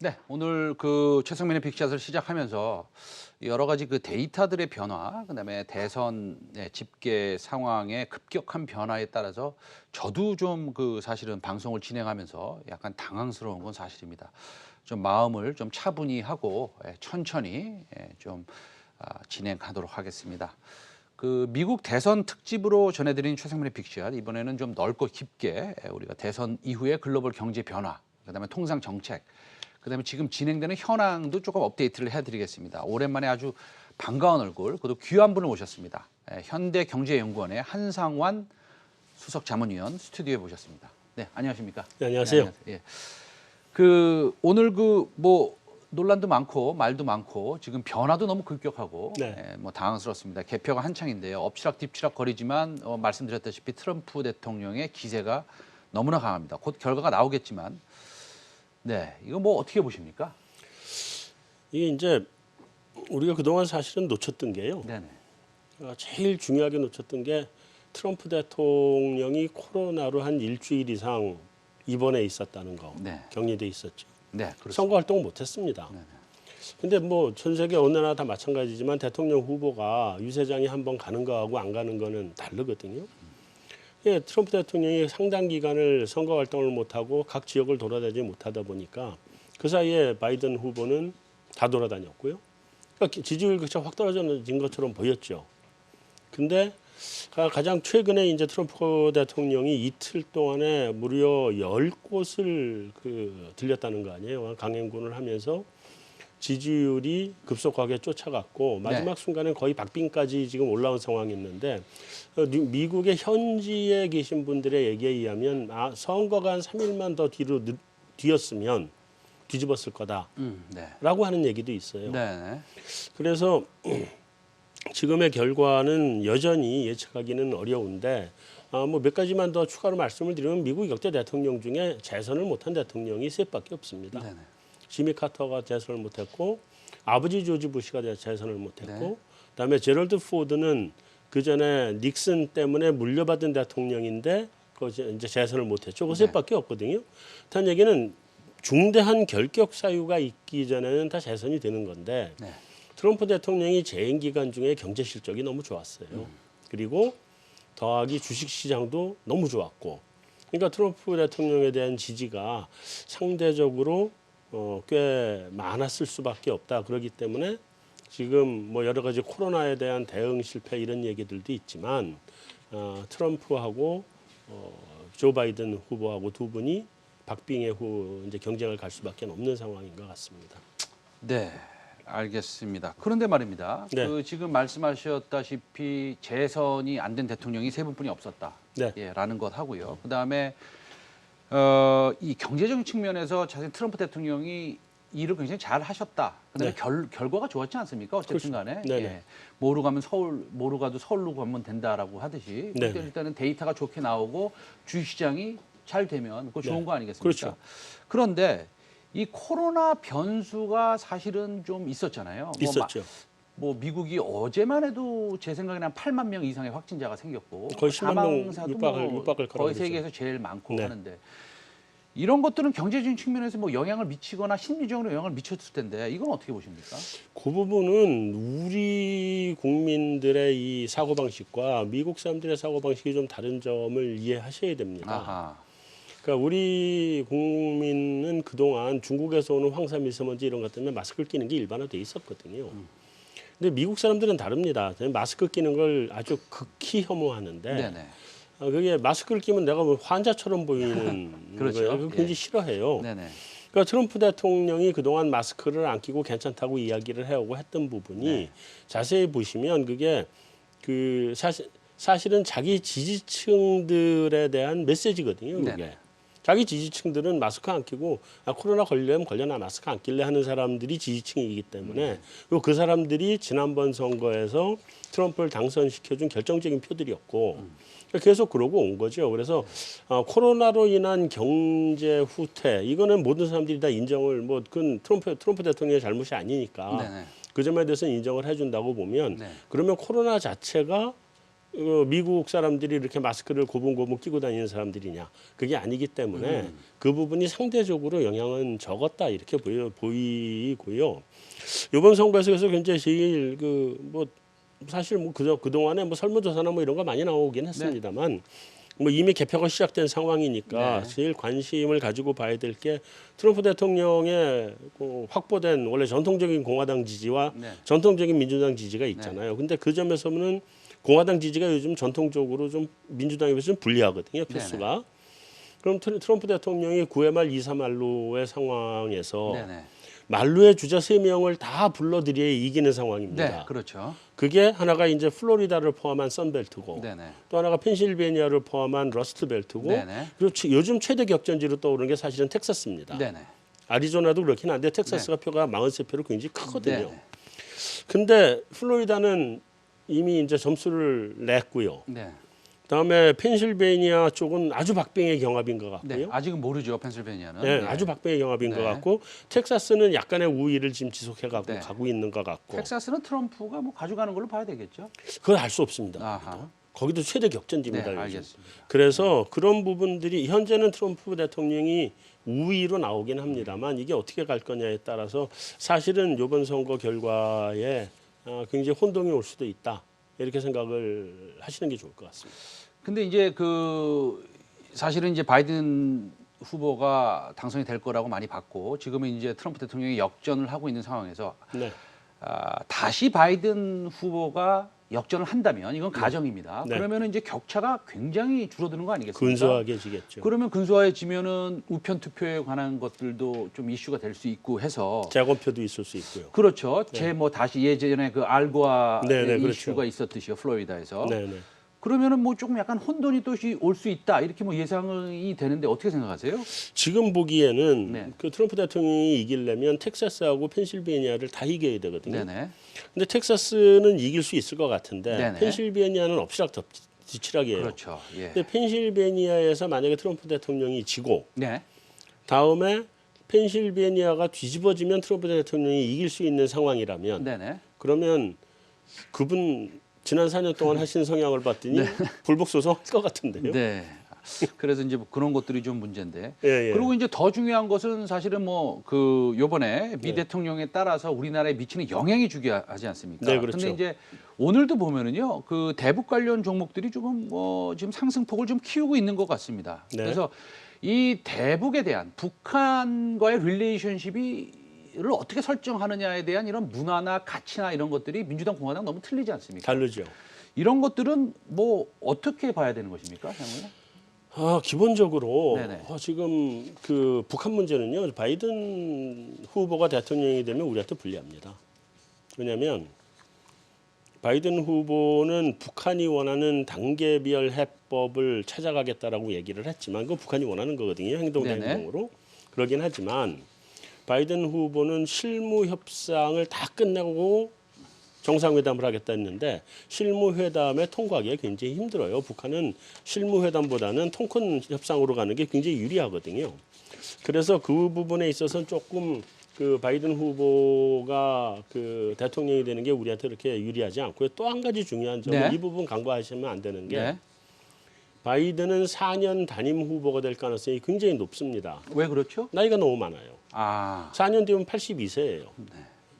네, 오늘 그 최성민의 빅샷을 시작하면서 여러 가지 그 데이터들의 변화, 그다음에 대선의 집계 상황의 급격한 변화에 따라서 저도 좀 그 사실은 방송을 진행하면서 약간 당황스러운 건 사실입니다. 좀 마음을 좀 차분히 하고 천천히 좀 진행하도록 하겠습니다. 그 미국 대선 특집으로 전해드린 최성민의 빅샷, 이번에는 좀 넓고 깊게 우리가 대선 이후의 글로벌 경제 변화, 그다음에 통상 정책, 그다음에 지금 진행되는 현황도 조금 업데이트를 해드리겠습니다. 오랜만에 아주 반가운 얼굴, 그리고 귀한 분을 모셨습니다. 현대경제연구원의 한상환 수석자문위원 스튜디오에 모셨습니다. 네, 안녕하십니까? 네, 안녕하세요. 네, 안녕하세요. 예. 그 오늘 그 뭐 논란도 많고 말도 많고 지금 변화도 너무 급격하고 네. 뭐 당황스럽습니다. 개표가 한창인데요. 엎치락뒤치락 거리지만 말씀드렸다시피 트럼프 대통령의 기세가 너무나 강합니다. 곧 결과가 나오겠지만, 네, 이거 뭐 어떻게 보십니까? 이게 이제 우리가 그동안 사실은 놓쳤던 게요. 네네. 제일 중요하게 놓쳤던 게 트럼프 대통령이 코로나로 한 일주일 이상 입원해 있었다는 거, 네. 격리돼 있었죠. 네, 그렇습니다. 선거 활동을 못했습니다. 네네. 근데 뭐 전 세계 어느 나라 다 마찬가지지만 대통령 후보가 유세장에 한번 가는 거하고 안 가는 거는 다르거든요. 예, 트럼프 대통령이 상당 기간을 선거 활동을 못하고 각 지역을 돌아다니지 못하다 보니까 그 사이에 바이든 후보는 다 돌아다녔고요. 그러니까 지지율 격차 확 떨어진 것처럼 보였죠. 근데 가장 최근에 이제 트럼프 대통령이 이틀 동안에 무려 10곳을 들렸다는 거 아니에요. 강행군을 하면서 지지율이 급속하게 쫓아갔고 마지막 순간엔 거의 박빙까지 지금 올라온 상황이었는데 미국의 현지에 계신 분들의 얘기에 의하면 선거가 한 3일만 더 뒤였으면 뒤집었을 거다라고 네. 하는 얘기도 있어요. 네. 그래서 지금의 결과는 여전히 예측하기는 어려운데 뭐 몇 가지만 더 추가로 말씀을 드리면 미국 역대 대통령 중에 재선을 못한 대통령이 셋밖에 없습니다. 네네. 지미 카터가 재선을 못했고 아버지 조지 부시가 재선을 못했고 네. 그다음에 제럴드 포드는 그 전에 닉슨 때문에 물려받은 대통령인데 이제 재선을 못했죠. 그 셋밖에 없거든요. 단 얘기는 중대한 결격 사유가 있기 전에는 다 재선이 되는 건데 네. 트럼프 대통령이 재임 기간 중에 경제 실적이 너무 좋았어요. 그리고 더하기 주식 시장도 너무 좋았고, 그러니까 트럼프 대통령에 대한 지지가 상대적으로 꽤 많았을 수밖에 없다. 그렇기 때문에 지금 뭐 여러 가지 코로나에 대한 대응 실패 이런 얘기들도 있지만 트럼프하고 조 바이든 후보하고 두 분이 박빙의 후 이제 경쟁을 갈 수밖에 없는 상황인 것 같습니다. 네, 알겠습니다. 그런데 말입니다. 네. 그 지금 말씀하셨다시피 재선이 안 된 대통령이 세 분뿐이 없었다. 네. 예, 라는 것 하고요. 그다음에 이 경제적인 측면에서 사실 트럼프 대통령이 일을 굉장히 잘 하셨다. 그다음에 네. 결과가 좋았지 않습니까? 어쨌든 간에. 네네. 예. 뭐로 가면 서울, 뭐로 가도 서울로 가면 된다라고 하듯이. 네네. 일단은 데이터가 좋게 나오고 주식시장이 잘 되면 그거 좋은 네. 거 아니겠습니까? 그렇죠. 그런데 이 코로나 변수가 사실은 좀 있었잖아요. 있었죠. 뭐 미국이 어제만 해도 제 생각에는 한 8만 명 이상의 확진자가 생겼고 거의 10만 명 사망자도 육박을 거라고 거의 그러죠. 세계에서 제일 많고 네. 하는데 이런 것들은 경제적인 측면에서 뭐 영향을 미치거나 심리적으로 영향을 미쳤을 텐데 이건 어떻게 보십니까? 그 부분은 우리 국민들의 이 사고방식과 미국 사람들의 사고방식이 좀 다른 점을 이해하셔야 됩니다. 아하. 그러니까 우리 국민은 그동안 중국에서 오는 황사 미세먼지 이런 것 때문에 마스크를 끼는 게 일반화돼 있었거든요. 근데 미국 사람들은 다릅니다. 마스크 끼는 걸 아주 극히 혐오하는데 네네. 그게 마스크를 끼면 내가 뭐 환자처럼 보이는 그렇죠. 거예요. 그거 굉장히 예. 싫어해요. 네네. 그러니까 트럼프 대통령이 그동안 마스크를 안 끼고 괜찮다고 이야기를 해오고 했던 부분이 네. 자세히 보시면 그게 사실은 자기 지지층들에 대한 메시지거든요. 그게. 네네. 자기 지지층들은 마스크 안 끼고 코로나 걸리려면 걸려나 마스크 안 낄래 하는 사람들이 지지층이기 때문에 그리고 그 사람들이 지난번 선거에서 트럼프를 당선시켜준 결정적인 표들이었고 계속 그러고 온 거죠. 그래서 코로나로 인한 경제 후퇴 이거는 모든 사람들이 다 인정을 뭐 그건 트럼프 대통령의 잘못이 아니니까 네네. 그 점에 대해서 인정을 해준다고 보면 네. 그러면 코로나 자체가 미국 사람들이 이렇게 마스크를 고분고분 끼고 다니는 사람들이냐? 그게 아니기 때문에 그 부분이 상대적으로 영향은 적었다 이렇게 보이고요. 이번 선거에서 그래서 굉장히 제일 뭐 사실 뭐 그동안에 뭐 설문조사나 뭐 이런 거 많이 나오긴 했습니다만 뭐 이미 개표가 시작된 상황이니까 네. 제일 관심을 가지고 봐야 될 게 트럼프 대통령의 확보된 원래 전통적인 공화당 지지와 네. 전통적인 민주당 지지가 있잖아요. 근데 그 점에서는 공화당 지지가 요즘 전통적으로 좀 민주당에 비해서 좀 불리하거든요. 표수가. 그럼 트럼프 대통령이 9회 말 2, 3말로의 상황에서 네네. 말루의 주자 3명을 다 불러들여야 이기는 상황입니다. 네, 그렇죠. 그게 하나가 이제 플로리다를 포함한 선벨트고 네네. 또 하나가 펜실베니아를 포함한 러스트벨트고 네네. 그리고 요즘 최대 격전지로 떠오르는 게 사실은 텍사스입니다. 네네. 아리조나도 그렇긴 한데 텍사스가 표가 43표로 굉장히 크거든요. 네네. 근데 플로리다는 이미 이제 점수를 냈고요. 네. 그다음에 펜실베니아 쪽은 아주 박빙의 경합인 것 네. 같고요. 아직은 모르죠, 펜실베니아는. 네, 네. 아주 박빙의 경합인 네. 것 같고 텍사스는 약간의 우위를 지금 지속해가고 네. 가고 있는 것 같고 텍사스는 트럼프가 뭐 가져가는 걸로 봐야 되겠죠. 그걸 알 수 없습니다. 아하. 거기도 최대 격전지입니다. 네, 요즘. 알겠습니다. 그래서 그런 부분들이 현재는 트럼프 대통령이 우위로 나오긴 합니다만 이게 어떻게 갈 거냐에 따라서 사실은 이번 선거 결과에 굉장히 혼동이 올 수도 있다. 이렇게 생각을 하시는 게 좋을 것 같습니다. 근데 이제 사실은 이제 바이든 후보가 당선이 될 거라고 많이 봤고 지금은 이제 트럼프 대통령이 역전을 하고 있는 상황에서 네. 다시 바이든 후보가 역전을 한다면 이건 가정입니다. 네. 그러면 이제 격차가 굉장히 줄어드는 거 아니겠습니까? 근소하게지겠죠. 그러면 근소해지면은 우편 투표에 관한 것들도 좀 이슈가 될 수 있고 해서 재검표도 있을 수 있고요. 그렇죠. 뭐 다시 예전에 그 알고아 네, 네, 이슈가 그렇죠. 있었듯이요, 플로리다에서. 네, 네. 그러면은 뭐 조금 약간 혼돈이 또 올 수 있다 이렇게 뭐 예상이 되는데 어떻게 생각하세요? 지금 보기에는 네. 그 트럼프 대통령이 이기려면 텍사스하고 펜실베니아를 다 이겨야 되거든요. 네네. 근데 텍사스는 이길 수 있을 것 같은데 네네. 펜실베니아는 엎치락뒤치락이에요. 그렇죠. 예. 근데 펜실베니아에서 만약에 트럼프 대통령이 지고 네. 다음에 펜실베니아가 뒤집어지면 트럼프 대통령이 이길 수 있는 상황이라면 네네. 그러면 그분 지난 4년 동안 하신 성향을 봤더니 불복 소송할 것 같은데요. 네. 그래서 이제 뭐 그런 것들이 좀 문제인데. 예, 예. 그리고 이제 더 중요한 것은 사실은 뭐 요번에 미 대통령에 따라서 우리나라에 미치는 영향이 중요하지 않습니까? 네, 그렇죠. 근데 이제 오늘도 보면은요. 그 대북 관련 종목들이 조금 지금 상승폭을 좀 키우고 있는 것 같습니다. 네. 그래서 이 대북에 대한 북한과의 릴레이션십을 어떻게 설정하느냐에 대한 이런 문화나 가치나 이런 것들이 민주당 공화당 너무 틀리지 않습니까? 다르죠. 이런 것들은 뭐 어떻게 봐야 되는 것입니까, 향후에? 기본적으로 네네. 지금 그 북한 문제는요. 바이든 후보가 대통령이 되면 우리한테 불리합니다. 왜냐하면 바이든 후보는 북한이 원하는 단계별 해법을 찾아가겠다라고 얘기를 했지만 그건 북한이 원하는 거거든요. 행동 대 네네. 행동으로. 그러긴 하지만 바이든 후보는 실무 협상을 다 끝내고 정상회담을 하겠다 했는데 실무회담에 통과하기가 굉장히 힘들어요. 북한은 실무회담보다는 통큰 협상으로 가는 게 굉장히 유리하거든요. 그래서 그 부분에 있어서는 조금 그 바이든 후보가 그 대통령이 되는 게 우리한테 그렇게 유리하지 않고요. 또 한 가지 중요한 점은 네. 이 부분 간과하시면 안 되는 게 네. 바이든은 4년 단임 후보가 될 가능성이 굉장히 높습니다. 왜 그렇죠? 나이가 너무 많아요. 4년 뒤면 82세예요.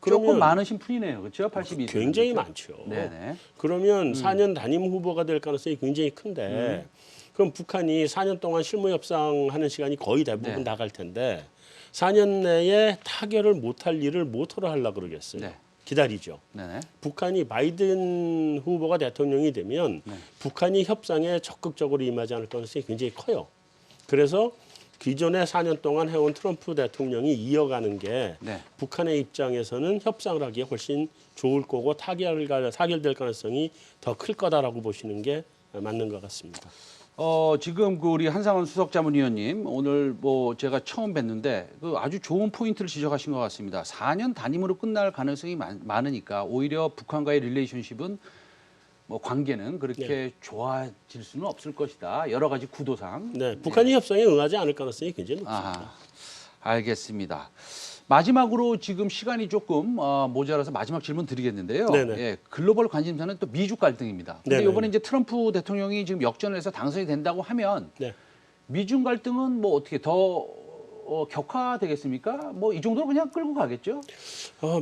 조금 많으신 분이네요. 그렇죠? 82세. 굉장히 많죠. 네네. 그러면 4년 단임 후보가 될 가능성이 굉장히 큰데 그럼 북한이 4년 동안 실무 협상하는 시간이 거의 대부분 네. 나갈 텐데 4년 내에 타결을 못할 일을 뭐토로 하려고 그러겠어요. 네. 기다리죠. 네네. 북한이 바이든 후보가 대통령이 되면 북한이 협상에 적극적으로 임하지 않을 가능성이 굉장히 커요. 그래서 기존에 4년 동안 해온 트럼프 대통령이 이어가는 게 네. 북한의 입장에서는 협상을 하기에 훨씬 좋을 거고 타결될 가능성이 더 클 거다라고 보시는 게 맞는 것 같습니다. 지금 우리 한상원 수석자문위원님 오늘 뭐 제가 처음 뵀는데 아주 좋은 포인트를 지적하신 것 같습니다. 4년 단임으로 끝날 가능성이 많으니까 오히려 북한과의 릴레이션십은 뭐 관계는 그렇게 좋아질 수는 없을 것이다. 여러 가지 구도상. 네, 북한이 협상에 응하지 않을 가능성이 굉장히 높습니다. 알겠습니다. 마지막으로 지금 시간이 조금 모자라서 마지막 질문 드리겠는데요. 네네. 예, 글로벌 관심사는 또 미중 갈등입니다. 근데 네네. 이번에 이제 트럼프 대통령이 지금 역전을 해서 당선이 된다고 하면 네. 미중 갈등은 뭐 어떻게 더 격화되겠습니까? 뭐 이 정도로 그냥 끌고 가겠죠?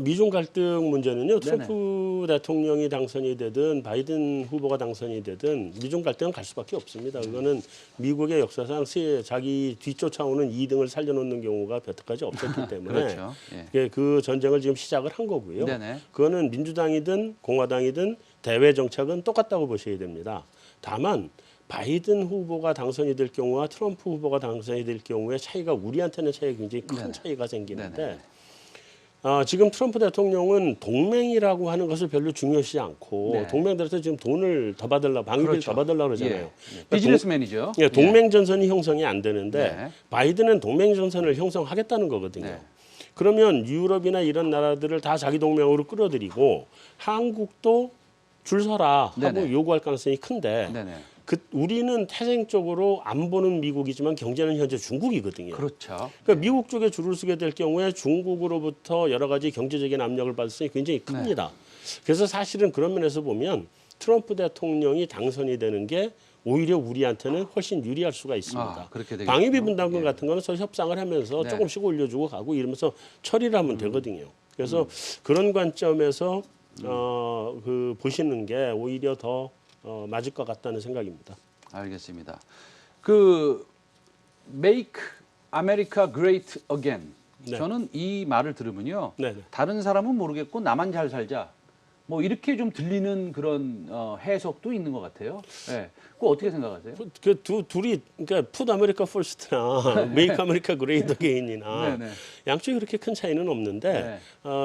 미중 갈등 문제는요. 네네. 트럼프 대통령이 당선이 되든 바이든 후보가 당선이 되든 미중 갈등은 갈 수밖에 없습니다. 그거는 미국의 역사상 자기 뒤쫓아오는 2등을 살려놓는 경우가 여태까지 없었기 때문에 그렇죠. 예. 그 전쟁을 지금 시작을 한 거고요. 네네. 그거는 민주당이든 공화당이든 대외 정책은 똑같다고 보셔야 됩니다. 다만 바이든 후보가 당선이 될 경우와 트럼프 후보가 당선이 될 경우에 차이가 우리한테는 차이가 굉장히 큰 네네. 차이가 생기는데 네네. 지금 트럼프 대통령은 동맹이라고 하는 것을 별로 중요시 않고 네. 동맹들한테 지금 돈을 더 받으려고 방위비를 그렇죠. 더 받으려고 그러잖아요. 예. 그러니까 비즈니스맨이죠. 동맹 전선이 형성이 안 되는데 네. 바이든은 동맹 전선을 형성하겠다는 거거든요. 네. 그러면 유럽이나 이런 나라들을 다 자기 동맹으로 끌어들이고 한국도 줄 서라 하고 네네. 요구할 가능성이 큰데 네네. 우리는 태생적으로 안 보는 미국이지만 경제는 현재 중국이거든요. 그렇죠. 그러니까 미국 쪽에 줄을 서게 될 경우에 중국으로부터 여러 가지 경제적인 압력을 받을 수 굉장히 큽니다. 그래서 사실은 그런 면에서 보면 트럼프 대통령이 당선이 되는 게 오히려 우리한테는 훨씬 유리할 수가 있습니다. 그렇게 되겠죠. 방위비 분담금 예. 같은 거는 서로 협상을 하면서 네. 조금씩 올려주고 가고 이러면서 처리를 하면 되거든요. 그래서 그런 관점에서 보시는 게 오히려 더 맞을 것 같다는 생각입니다. 알겠습니다. 그 Make America Great Again. 네. 저는 이 말을 들으면요. 네네. 다른 사람은 모르겠고 나만 잘 살자. 뭐 이렇게 좀 들리는 그런 해석도 있는 것 같아요. 예. 그거 어떻게 생각하세요? 둘이 그러니까 푸드 아메리카 퍼스트나 메이크 아메리카 그레이트 어게인이나 네네. 양쪽이 그렇게 큰 차이는 없는데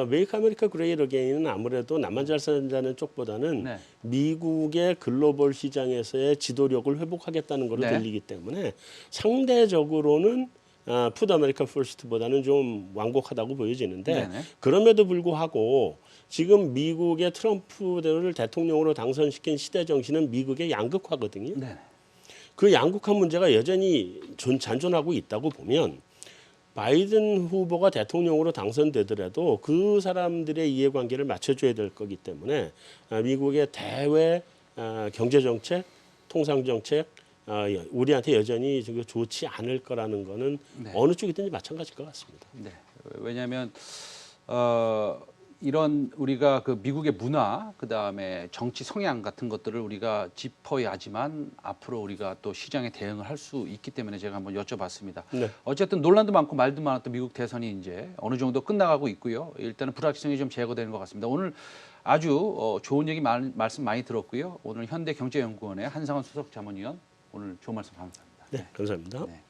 메이크 아메리카 그레이트 어게인은 아무래도 나만 잘 산다는 쪽보다는 네. 미국의 글로벌 시장에서의 지도력을 회복하겠다는 걸로 네. 들리기 때문에 상대적으로는 푸드 아메리카 퍼스트보다는 좀 완곡하다고 보여지는데 네네. 그럼에도 불구하고 지금 미국의 트럼프를 대통령으로 당선시킨 시대 정신은 미국의 양극화거든요. 네. 그 양극화 문제가 여전히 잔존하고 있다고 보면 바이든 후보가 대통령으로 당선되더라도 그 사람들의 이해관계를 맞춰줘야 될 거기 때문에 미국의 대외 경제정책, 통상정책 우리한테 여전히 좋지 않을 거라는 거는 네. 어느 쪽이든지 마찬가지일 것 같습니다. 네. 왜냐하면 이런 우리가 그 미국의 문화, 그 다음에 정치 성향 같은 것들을 우리가 짚어야 하지만 앞으로 우리가 또 시장에 대응을 할 수 있기 때문에 제가 한번 여쭤봤습니다. 네. 어쨌든 논란도 많고 말도 많았던 미국 대선이 이제 어느 정도 끝나가고 있고요. 일단은 불확실성이 좀 제거되는 것 같습니다. 오늘 아주 좋은 얘기 말씀 많이 들었고요. 오늘 현대경제연구원의 한상원 수석자문위원 오늘 좋은 말씀 감사합니다. 네, 감사합니다. 네.